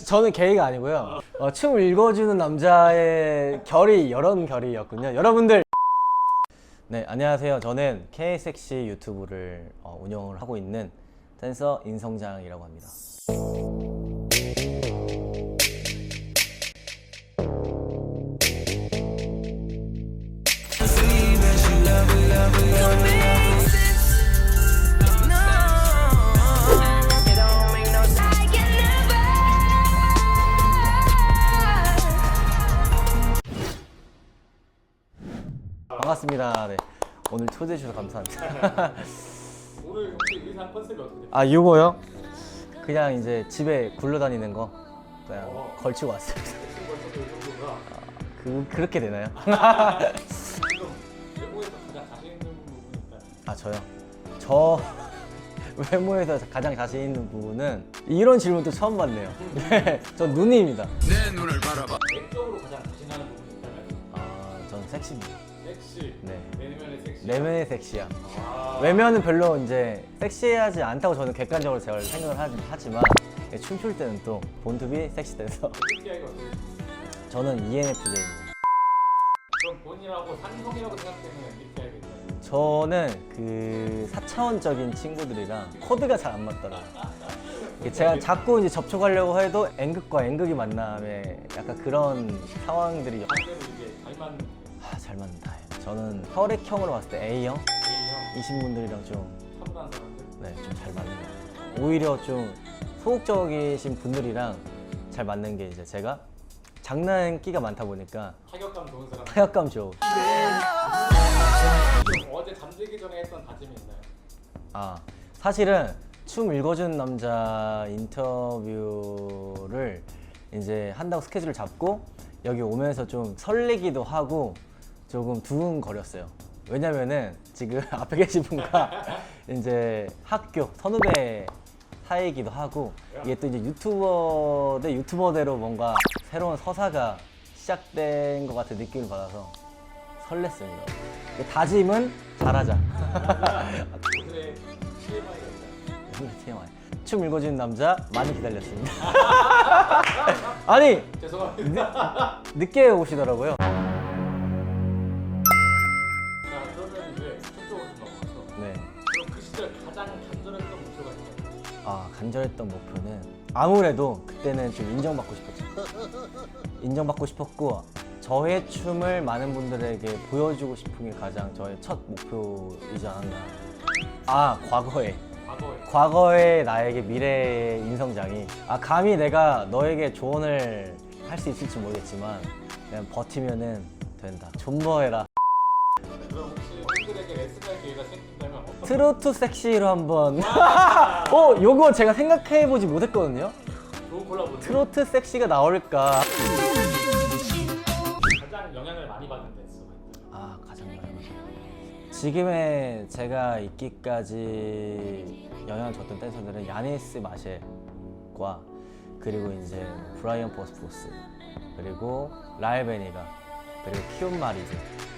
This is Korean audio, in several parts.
저는 게이가 아니고요. 춤을 읽어주는 남자의 결이 이런 결이었군요. 여러분들. 네, 안녕하세요. 저는 K섹시 유튜브를 운영을 하고 있는 댄서 인성장이라고 합니다. 반갑습니다. 네. 오늘 초대해 주셔서 감사합니다. 오늘 혹시 의상 컨셉이 어떻게 돼요? 요거요? 그냥 이제 집에 굴러다니는 거 그냥 걸치고 왔습니다. 그렇게 되나요? 지금 외모에서 가장 자신 있는 부분이 있다면? 저요? 저 외모에서 가장 자신 있는 부분은 이런 질문도 처음 받네요. 네, 전 눈입니다. 내 눈을 바라봐. 외적으로 가장 자신하는 부분이 있다면? 전 섹시입니다. 섹시. 네. 내면의 섹시. 내면의 섹시야. 외면은 별로 이제 섹시하지 않다고 저는 객관적으로 제가 생각을 하지만 춤출 때는 또 본투비 섹시돼서 MBTI가 어떻게 돼요? 저는 ENFJ입니다. 그럼 본인하고 상성이라고 생각되는 MBTI가 있다면? 저는 그 4차원적인 친구들이랑 코드가 잘 안 맞더라고요. 제가 자꾸 이제 접촉하려고 해도 N극과 N극이 만남에 약간 그런 상황들이 반대로 이게 잘 맞는 잘 맞는다. 저는 혈액형으로 봤을 때 A형? A형, 이신 분들이랑 좀 차분한 사람들? 네, 좀 잘 맞는 것 같아요. 오히려 좀 소극적이신 분들이랑 잘 맞는 게 이제 제가 장난기가 많다 보니까 타격감 좋은 사람? 타격감 좋고 그럼 어제 잠들기 전에 했던 다짐이 있나요? 사실은 춤 읽어주는 남자 인터뷰를 이제 한다고 스케줄을 잡고 여기 오면서 좀 설레기도 하고 조금 두근거렸어요. 왜냐면은 지금 앞에 계신 분과 이제 학교 선후배 사이이기도 하고 이게 또 이제 유튜버 대 유튜버대로 뭔가 새로운 서사가 시작된 것 같은 느낌을 받아서 설렜습니다. 다짐은 잘하자. 오늘의 TMI가 있나요? 오늘 TMI. 춤 읽어주는 남자 많이 기다렸습니다. 아니 죄송합니다. 늦게 오시더라고요. 자, 그러면 이제 춤쪽으로 좀 넘어가서 네. 그럼 그 시절 가장 간절했던 목표가 있나요? 간절했던 목표는 아무래도 그때는 좀 인정받고 싶었죠. 인정받고 싶었고 저의 춤을 많은 분들에게 보여주고 싶은 게 가장 저의 첫 목표이지 않았나. 과거의 나에게 미래의 인성장이 감히 내가 너에게 조언을 할 수 있을지 모르겠지만 그냥 버티면은 된다. 존버해라. 그럼 혹시 어린이들에게 레슨할 기회가 생긴다면 어떤 트로트 섹시로 한번 요거 제가 생각해보지 못했거든요. 좋은 콜라보인데 트로트 섹시가 나올까. 가장 영향을 많이 받는 댄서가 있다. 가장 많이 지금의 제가 있기까지 영향을 줬던 댄서들은 야니스 마셸과 그리고 이제 브라이언 보스포스 그리고 라엘 베니가 그리고 키온 마리즈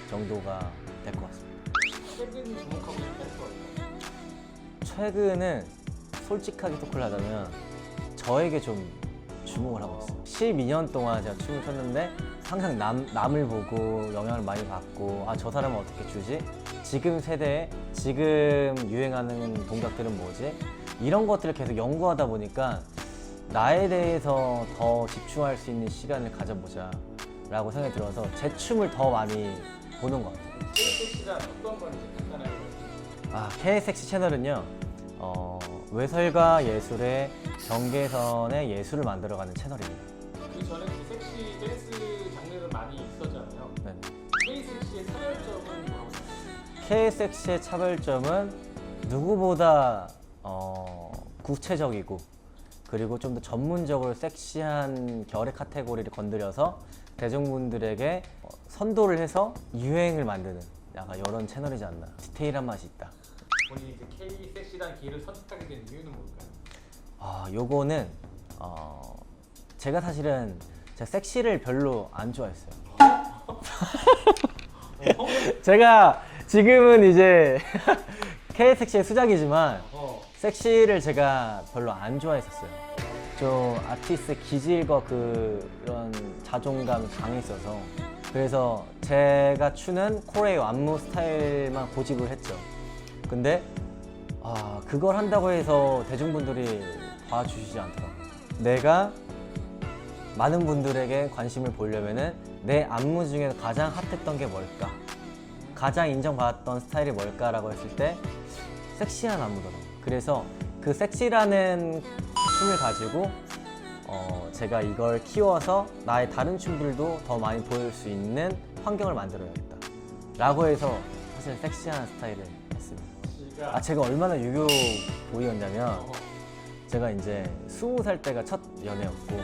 정도가 될 것 같습니다. 최근 주목하고 있는 댄서가 있다. 최근은 솔직하게 토크를 하자면 저에게 좀 주목을 하고 있어요. 12년 동안 제가 춤을 췄는데 항상 남을 보고 영향을 많이 받고 저 사람은 어떻게 추지? 지금 세대에 지금 유행하는 동작들은 뭐지? 이런 것들을 계속 연구하다 보니까 나에 대해서 더 집중할 수 있는 시간을 가져보자 라고 생각이 들어서 제 춤을 더 많이 보는 것 같아요. K섹시란 어떤 건지 간단하게 K섹시 채널은요 외설과 예술의 경계선의 예술을 만들어가는 채널입니다. 그 전에 그 섹시 댄스 장르는 많이 있었잖아요. 네. K섹시의 차별점은 뭐라고 생각해요? K섹시의 차별점은 누구보다 구체적이고 그리고 좀 더 전문적으로 섹시한 결의 카테고리를 건드려서 대중분들에게 선도를 해서 유행을 만드는 약간 이런 채널이지 않나. 디테일한 맛이 있다. 본인이 그 K섹시란 길을 선택하게 된 이유는 뭘까요? 요거는 제가 사실은 제가 섹시를 별로 안 좋아했어요. 제가 지금은 이제 K섹시의 수작이지만 섹시를 제가 별로 안 좋아했었어요. 좀 아티스트 기질과 그런 자존감이 강했어서 그래서 제가 추는 코레오 안무 스타일만 고집을 했죠. 근데 그걸 한다고 해서 대중분들이 봐주시지 않더라고요. 내가 많은 분들에게 관심을 보려면은 내 안무 중에 가장 핫했던 게 뭘까? 가장 인정받았던 스타일이 뭘까라고 했을 때 섹시한 안무더라고요. 그래서 그 섹시라는 춤을 가지고 제가 이걸 키워서 나의 다른 춤들도 더 많이 보여줄 수 있는 환경을 만들어야겠다 라고 해서 사실 섹시한 스타일을 했습니다. 제가 얼마나 유교 보이였냐면 제가 이제 20살 때가 첫 연애였고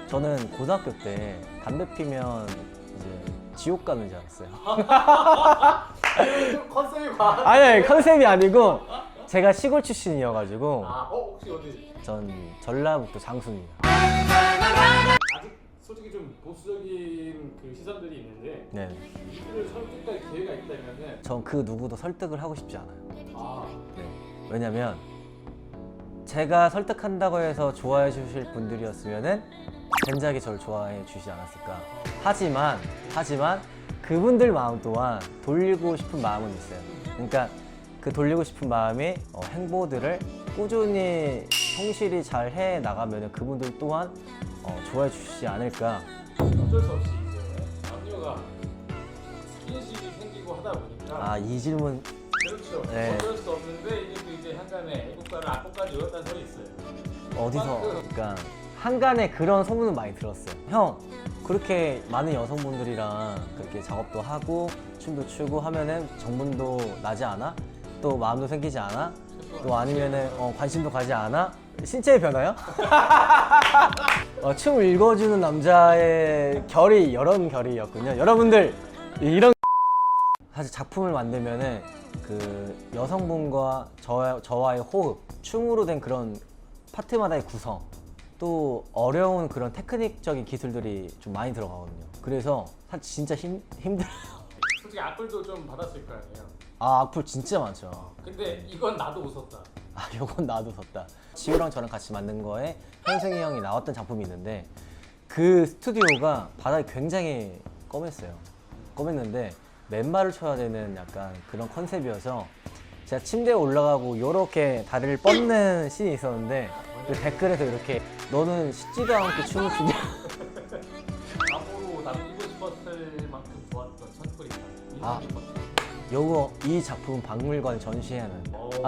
저는 고등학교 때 담배 피면 이제 지옥 가는 줄 알았어요. 컨셉이 과한. 아니 컨셉이 아니고 제가 시골 출신이어가지고 혹시 어디? 전 전라북도 장순입니다. 아직 솔직히 좀 보수적인 그 시선들이 있는데 네, 이들을 설득할 기회가 있다면은 전 그 누구도 설득을 하고 싶지 않아요. 네. 왜냐면 제가 설득한다고 해서 좋아해 주실 분들이었으면은 젠작이 저를 좋아해 주시지 않았을까. 하지만 그분들 마음 또한 돌리고 싶은 마음은 있어요. 그러니까 그 돌리고 싶은 마음이 행보들을 꾸준히 성실히 잘 해 나가면 그분들 또한 좋아해 주시지 않을까. 어쩔 수 없이 이제 남녀가 스킨십이 생기고 하다 보니까 이 질문 그렇죠. 네. 어쩔 수 없는데 이게 또 이제 한간에 애국가를 악곡까지 외웠다는 소리 있어요. 어디서 그러니까 한간에 그런 소문은 많이 들었어요. 형 그렇게 많은 여성분들이랑 그렇게 작업도 하고 춤도 추고 하면은 정분도 나지 않아? 또 마음도 생기지 않아? 또 아니면은 관심도 가지 않아? 신체의 변화요? 춤을 읽어주는 남자의 결이 이런 결이었군요. 여러분들 이런 사실 작품을 만들면은 그 여성분과 저와의 호흡, 춤으로 된 그런 파트마다의 구성, 또 어려운 그런 테크닉적인 기술들이 좀 많이 들어가거든요. 그래서 사실 진짜 힘들어요. 솔직히 악플도 좀 받았을 거 아니에요. 악플 진짜 많죠. 근데 이건 나도 웃었다. 요건 나도 섰다. 지우랑 저랑 같이 만든 거에 현승이 형이 나왔던 작품이 있는데 그 스튜디오가 바닥이 굉장히 검했어요. 검했는데 맨발을 쳐야 되는 약간 그런 컨셉이어서 제가 침대에 올라가고 이렇게 다리를 뻗는 씬이 있었는데 그 댓글에서 이렇게 너는 씻지도 않고 춤을 추냐. 앞으로 남기고 싶었을 만큼 좋았던 선풀이다. 아. 인상 깊었던. 요거 이 작품 박물관 전시회는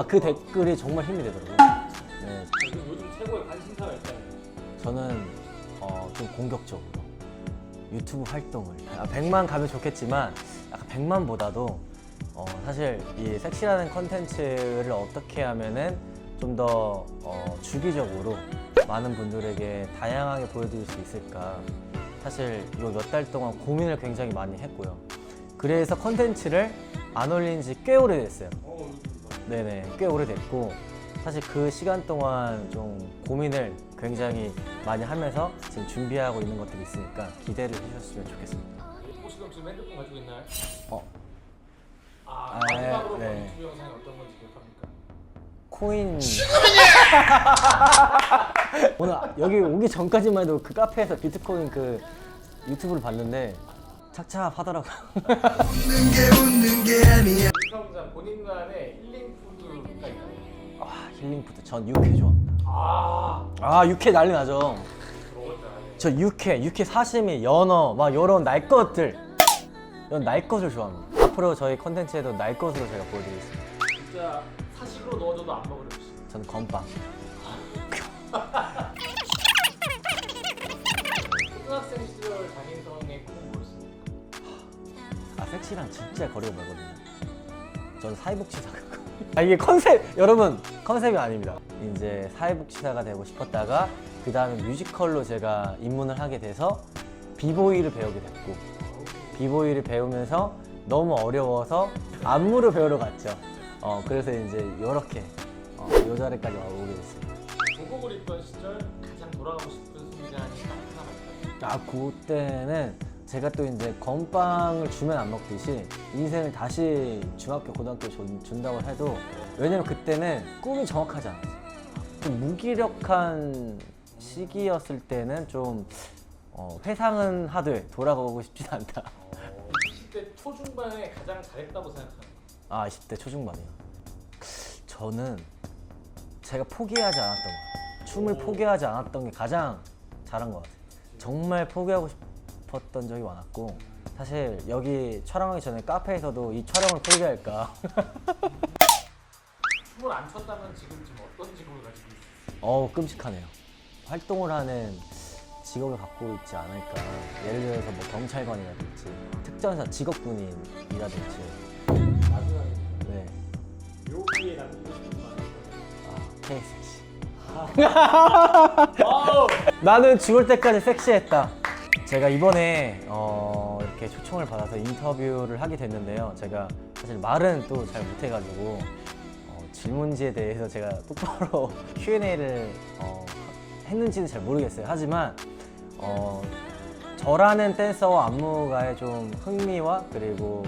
그 댓글이 정말 힘이 되더라고요. 네, 요즘 최고의 관심사가 있다면 저는 좀 공격적으로 유튜브 활동을 100만 가면 좋겠지만 약간 100만보다도 사실 이 섹시라는 컨텐츠를 어떻게 하면은 좀 더 주기적으로 많은 분들에게 다양하게 보여드릴 수 있을까. 사실 이 몇 달 동안 고민을 굉장히 많이 했고요. 그래서 컨텐츠를 안 올린 지 꽤 오래됐어요. 네네, 꽤 오래됐고 사실 그 시간 동안 좀 고민을 굉장히 많이 하면서 지금 준비하고 있는 것들이 있으니까 기대를 해주셨으면 좋겠습니다. 혹시 그럼 지금 핸드폰 가지고 있나요? 네, 마지막으로 본 네. 유튜브 영상이 어떤 건지 기억합니까? 코인 오늘 여기 오기 전까지만 해도 그 카페에서 비트코인 그 유튜브를 봤는데 착잡하더라고요. 이성장 본인만의 힐링 푸드가 있나요? 힐링푸드 전 육회 좋아합니다. 육회 난리 나죠. 먹었잖아요. 저 육회 사시미, 연어 막 이런 날 것들, 이런 날 것을 좋아합니다. 앞으로 저희 컨텐츠에도 날 것으로 제가 보여드리겠습니다. 진짜 사식으로 넣어줘도 안 먹을 음식. 저는 건빵. 초등학생 시절 장인성의 꿈은 뭐였습니까? 섹시랑 진짜 거리가 멀거든요. 저는 사회복지사가 이게 컨셉, 여러분 컨셉이 아닙니다. 이제 사회복지사가 되고 싶었다가 그 다음에 뮤지컬로 제가 입문을 하게 돼서 비보이를 배우게 됐고 비보이를 배우면서 너무 어려워서 안무를 배우러 갔죠. 그래서 이제 이렇게 이 자리까지 오게 됐습니다. 교복을 입던 시절 가장 돌아가고 싶은 순간이 딱 하나가 있어요. 그때는 제가 또 이제 건빵을 주면 안 먹듯이 인생을 다시 중학교, 고등학교 준다고 해도 왜냐면 그때는 꿈이 정확하지 않았어요. 좀 무기력한 시기였을 때는 좀 회상은 하되 돌아가고 싶진 않다. 20대 초중반에 가장 잘했다고 생각하는 거. 아 20대 초중반이요. 저는 제가 포기하지 않았던 거, 춤을 포기하지 않았던 게 가장 잘한 것 같아요. 정말 포기하고 싶었던 적이 많았고 사실 여기 촬영하기 전에 카페에서도 이 촬영을 포기할까 춤을 안 췄다면 지금 어떤 직업을 가지고 있어요? 끔찍하네요. 활동을 하는 직업을 갖고 있지 않을까. 예를 들어서 뭐 경찰관이라든지 특전사 직업군인이라든지. 마지막에 네. 묘기에 남기고 싶은 말. K섹시. 와우. 나는 죽을 때까지 섹시했다. 제가 이번에 이렇게 초청을 받아서 인터뷰를 하게 됐는데요. 제가 사실 말은 또 잘 못해가지고 질문지에 대해서 제가 똑바로 Q&A를 했는지는 잘 모르겠어요. 하지만 저라는 댄서와 안무가에 좀 흥미와 그리고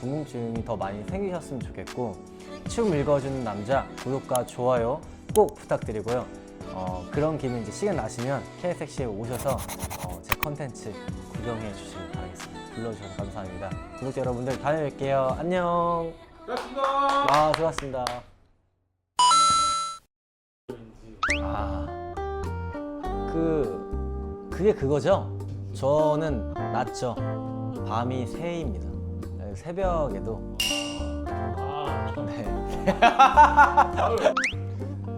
궁금증이 더 많이 생기셨으면 좋겠고 춤 읽어주는 남자 구독과 좋아요 꼭 부탁드리고요. 그런 김에 이제 시간 나시면 K섹시에 오셔서 제 컨텐츠 구경해 주시길 바라겠습니다. 불러주셔서 감사합니다. 구독자 여러분들 다음에 뵐게요. 안녕. 고맙습니다. 아 수고하셨습니다. 그게 그거죠? 저는 낮죠. 밤이 새입니다. 새벽에도 네.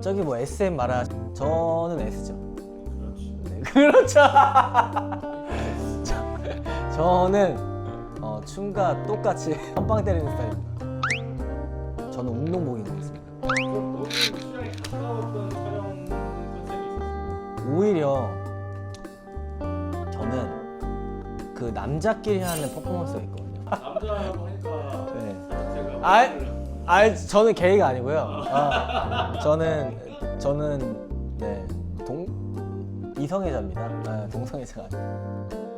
저기 뭐 SM 말하 저는 S죠. 네, 그렇죠. 저는 춤과 똑같이 한방 때리는 스타일입니다. 저는 운동복인 것 같습니다. 너무 취향에 가까웠던 촬영 컨셉이 있었어요. 오히려 저는 그 남자끼리 하는 퍼포먼스가 있거든요. 남자라고 하니까 네. 제가 저는 게이가 아니고요. 저는 네 이성애자입니다. 동성애자가 아니고.